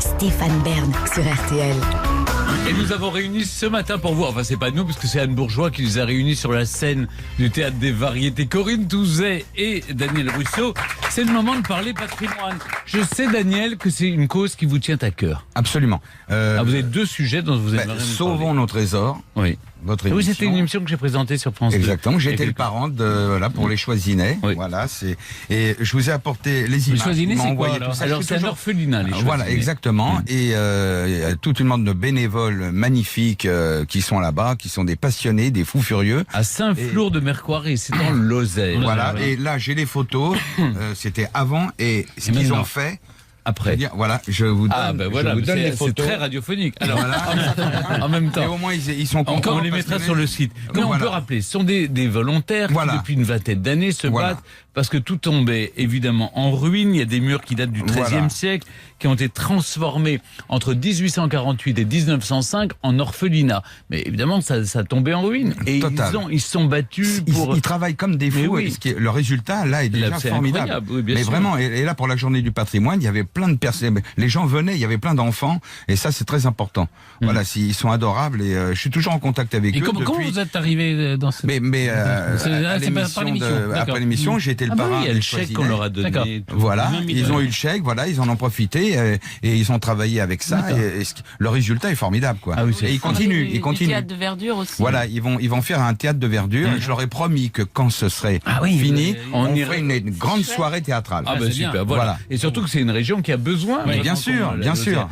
Stéphane Bern sur RTL. Et nous avons réuni ce matin pour vous, enfin c'est pas nous parce que c'est Anne Bourgeois qui nous a réunis sur la scène du Théâtre des Variétés, Corinne Touzet et Daniel Russo. C'est le moment de parler patrimoine. Je sais Daniel que c'est une cause qui vous tient à cœur. Absolument. Vous avez deux sujets dont vous aimeriez nous Sauvons parler. nos trésors. Oui. Votre Oui, émission. c'était une émission que j'ai présentée sur France 2. Exactement. J'étais le parent pour les Choisinets. Oui. Voilà, et je vous ai apporté les images. Les Choisinets, Ils m'ont c'est quoi envoyé tout ça. alors Je suis c'est un toujours- orphelinat, les Choisinets. Voilà, exactement. Et il y a toute une bande de bénévoles magnifiques qui sont là-bas, qui sont des passionnés, des fous furieux. À Saint-Flour de Mercoirie, c'est dans le Lozère. Voilà. Et là, j'ai les photos. C'était avant et ce qu'ils maintenant. ont fait. Après. Voilà, je vous donne, Ah ben voilà, je vous donne les c'est photos. très radiophonique. Alors, Voilà. en même Et temps. au moins, ils sont On contents. les mettra sur le site. Mais on Voilà. peut rappeler, ce sont des volontaires Voilà. qui, depuis une vingtaine d'années, se Voilà. battent parce que tout tombait évidemment en ruine. Il y a des murs qui datent du XIIIe Voilà. siècle, qui ont été transformés entre 1848 et 1905 en orphelinat. Mais évidemment, ça tombait en ruine. Et Total. ils se sont battus pour... Ils travaillent comme des Mais fous. oui. Et le résultat, là, est déjà c'est formidable. incroyable, oui, bien Mais sûr. vraiment, et là, pour la journée du patrimoine, il y avait plein de personnes. Les gens venaient, il y avait plein d'enfants. Et ça, c'est très important. Voilà, ils sont adorables. Et je suis toujours en contact avec Et eux. comment vous êtes arrivé dans ce... Mais c'est par l'émission, d'accord. après l'émission, j'ai été le Ah bah parrain. oui, il y a des le chèque Choisinets. qu'on leur a donné. D'accord. tout. Voilà, 20 000 ils ont €. eu le chèque, voilà, ils en ont profité et ils ont travaillé avec ça. Le résultat est formidable, quoi. Ah oui, c'est et ils continuent, Des ils continuent. théâtres de verdure aussi. Voilà, ils vont faire un théâtre de verdure. Je leur ai promis que quand ce serait Ah oui, fini, on on irait- ferait une grande soirée théâtrale. Ah ben c'est super, bien. voilà. Voilà. Et surtout que c'est une région qui a besoin. Mais vraiment, bien sûr, comme la bien Lozère. sûr.